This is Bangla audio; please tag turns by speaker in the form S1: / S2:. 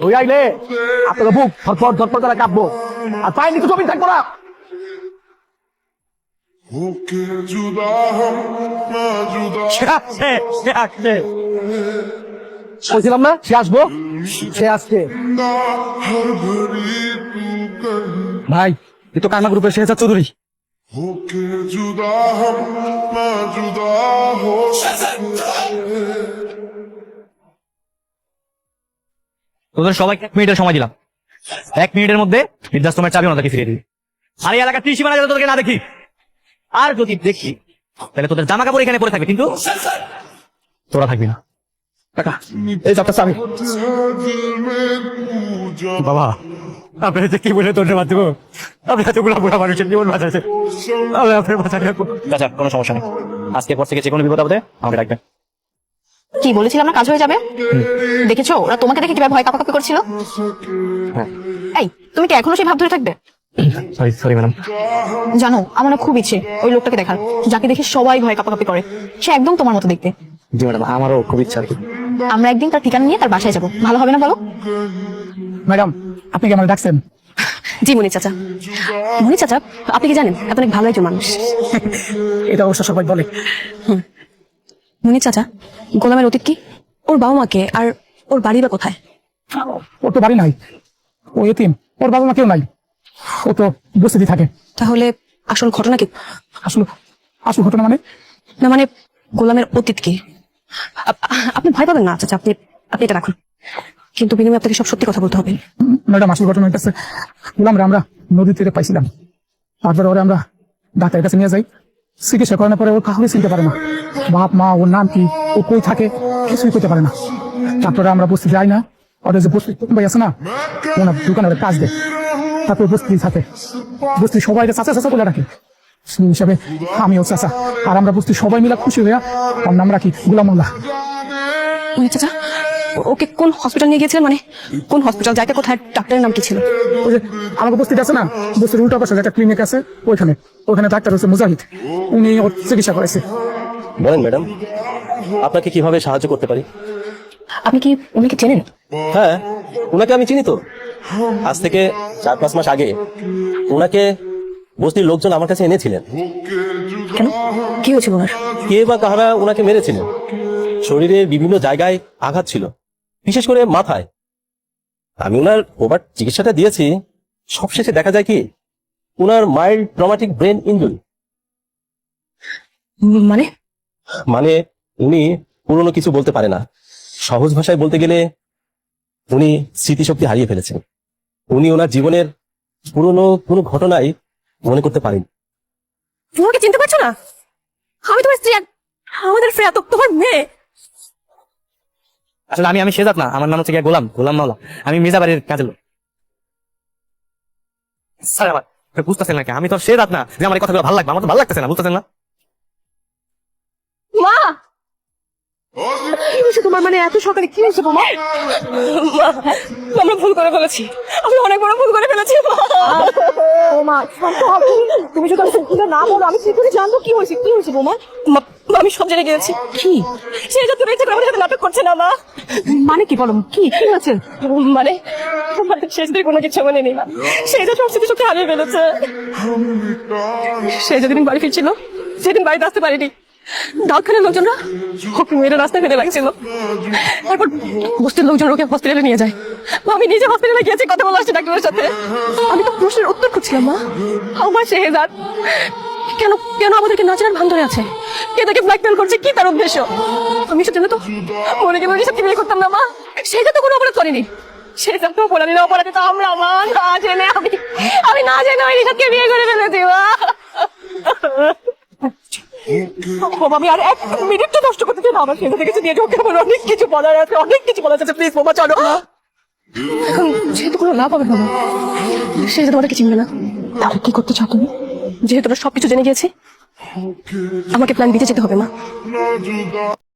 S1: ওই আইলে আপনাকে বুক ধরপর ধরপর করে কাঁপবো, আর পায়ের নিচে জমি থাকবো না। বলছিলাম না সে আসবো, সে আসছে। ভাই এ তো কান্না গ্রুপের শেহজাদ চৌধুরী। তোদের সবাই 1 মিনিটের সময় দিলাম। 1 মিনিটের মধ্যে বৃদ্ধাশ্রমের চাবি ওনাদেরকে ফিরিয়ে দিবি। আর এই এলাকার ত্রিসীমানা যাতে তোদেরকে না দেখি, আর যদি দেখি তাহলে তোদের জামা কাপড় এখানে পরে থাকবে, কিন্তু তোরা থাকবি না। টাকা এই চাপটা চাবি। বাবা আপনি যে কি বলে ধন্যবাদ দেবো, আপনি এতগুলো বুড়া মানুষের জীবন বাঁচাচ্ছেন, আপনার বাঁচা রাখবো। আচ্ছা কোনো সমস্যা নেই, আজকে পর থেকে যে কোনো বিপদ আপদে আমাকে ডাকবেন।
S2: কি বলেছিলাম না কাজ হয়ে যাবে? দেখেছো ওরা তোমাকে দেখে কিভাবে ভয় কাঁপাকাঁপি করছিল। এই তুমি কি এখনো সেই ভাব ধরে থাকবে?
S1: Sorry sorry madam.
S2: জানো আমার না খুব ইচ্ছে ওই লোকটাকে দেখার, যাকে দেখে সবাই ভয় কাঁপাকাঁপি করে। সে একদম তোমার মতো দেখতে।
S1: জি ম্যাডাম, আমারও খুব ইচ্ছা আর কি।
S2: আমরা একদিন তার ঠিকানা নিয়ে তার বাসায় যাবো, ভালো হবে না বলো?
S1: ম্যাডাম আপনি কি আমার ডাকছেন?
S2: জি মনি চাচা। মনি চাচা আপনি কি জানেন এত অনেক ভালো একজন মানুষ।
S1: এটা অবশ্য সবাই বলে।
S2: মনি চাচা গোলামের অতীত কি? ওর বাবা মাকে আর ওর বাড়ি বা কোথায়?
S1: ওর তো বাড়ি নাই, ও এতিম, ওর বাবা মা কেউ নাই, ও তো বস্তিতে থাকে।
S2: তাহলে আসল ঘটনা কি?
S1: আসলে আসল ঘটনা মানে?
S2: না মানে গোলামের অতীত কি? আপনি ভয় পাবেন না চাচা, আপনি আপনি এটা রাখুন, কিন্তু বিনিময়ে আপনাকে সব সত্যি কথা বলতে হবে।
S1: ম্যাডাম আসল ঘটনা হইতেছে গোলামরা আমরা নদীর তীরে পাইছিলাম, তারপরে ওরে আমরা ডাক্তারের কাছে নিয়ে যাই, চিকিৎসা করানোর পরে ওর কাউকে চিনতে পারে না, বাপ মা ওর নাম কি, ও কই থাকে কিছুই করতে পারে না। তারপরে আমরা বস্তি যাই না, ওদের যে বস্তি ভাই আছে না, ওনার দোকানে ওরা কাজ দেয়, তারপরে বস্তি থাকে, বস্তি সবাই চাচা চাচা বলে রাখে, সেই হিসাবে আমিও চাচা, আর আমরা বস্তি সবাই মিলে খুশি হইয়া ওর নাম রাখি গোলাম মোল্লা।
S2: চাচা ওকে কোন হসপিটাল নিয়ে গিয়েছিলেন? মানে কোন হসপিটাল, যাইতে কোথায়, ডাক্তারের নাম কি ছিল?
S1: ওই যে আমাকে বস্তিতে আছে না, বস্তির উল্টা পাশে একটা ক্লিনিক আছে, ওইখানে ডাক্তার হচ্ছে মুজাহিদ, উনি ওর চিকিৎসা করেছে।
S3: বলেন ম্যাডাম, আপনাকে কিভাবে সাহায্য করতে পারি?
S2: আপনি কি উনিকে চেনেন?
S3: হ্যাঁ, ওনাকে আমি চিনি তো। আজ থেকে 4-5 মাস আগে ওনাকে বস্তির লোকজন আমার কাছে এনেছিলেন।
S2: কেন, কি হয়েছিল ওনার?
S3: কে বা কাহারা ওনাকে মেরেছিলেন। শরীরের বিভিন্ন জায়গায় আঘাত ছিল, বিশেষ করে মাথায়। আমি ওনার ওভার চিকিৎসাটা দিয়েছি, সবশেষে দেখা যায় কি ওনার মাইল্ড ট্রমাটিক ব্রেন ইনজুরি।
S2: মানে
S3: মানে উনি পুরনো কিছু বলতে পারে না, সহজ ভাষায় বলতে গেলে উনি স্মৃতিশক্তি হারিয়ে ফেলেছেন। উনি ওনার জীবনের পুরনো কোনো ঘটনাই মনে করতে পারেন।
S2: তোমাকে চিনতে পারছো না? আমি তোমার স্ত্রী, আমাদের ফ্রেয়া তো তোমার মেয়ে।
S1: আসলে আমি শেহজাদ না, আমার নাম হচ্ছে গোলাম গোলাম মাওলা, আমি মির্জা বাড়ির কাজের লোক। স্যার আমার বুঝতেছেন নাকি, আমি তো শেহজাদ না যে আমার এই কথাগুলো ভালো লাগবে, আমার তো ভালো লাগতেছে না, বুঝতেছেন না?
S2: মা কি হয়েছে তোমার? মানে এত সকালে কি হয়েছে মা? আমরা ভুল করে ফেলেছি, আমরা অনেক বড় ভুল করে ফেলেছি। মা তুমি যদি সত্যিটা না বলো আমি কি করে জানবো কি হয়েছে? কি হয়েছে বৌমা? আমি সব জেনে গেছি। কি সে যা তুমি ইচ্ছে করে আমাদের সাথে নাটক করছে না মা? মানে কি বলো, কি কি হয়েছে? মানে সে যদি কোনো কিছু মনে নেই না, সে যা সব স্মৃতিশক্তি হারিয়ে ফেলেছে। সে যেদিন বাড়ি ফিরছিল সেদিন বাড়িতে আসতে পারিনি, ডাক্তারের লোকজনরা ওকে মেয়েরা রাস্তায় ফেলে রাখছিল, তারপর বস্তির লোকজন ওকে হসপিটালে নিয়ে যায়। আমি নিজে হসপিটালে গিয়েছি, কথা বলে আসছি ডাক্তারের সাথে। আমি তো প্রশ্নের উত্তর খুঁজছিলাম মা, আমার শেহজাদ কেন কেন আমাদেরকে না চেনার ভান ধরে আছে, কে তাকে ব্ল্যাকমেল করছে, কি তার উদ্দেশ্য? আমি সেটা তো মনে গেলে ওর সাথে বিয়ে করতাম না মা, সেটা তো কোনো অপরাধ করেনি। সেটা তো অপরাধী না, অপরাধী তো আমরা মা, না জেনে আমি না জেনে ওই রিসাদকে বিয়ে করে ফেলেছি মা। আমি আর 1 মিনিট তো নষ্ট করতে চাই না, আমার সেটা থেকে দিয়ে ওকে আমার অনেক কিছু বলার আছে, অনেক কিছু বলার আছে, প্লিজ বাবা চলো। যেহেতু কোনো না পাবে বাবা, সে তোমাদেরকে চিনবে না, তাহলে কি করতে চাও তুমি? যেহেতু সবকিছু জেনে গিয়েছি, আমাকে প্ল্যান বিতে যেতে হবে মা।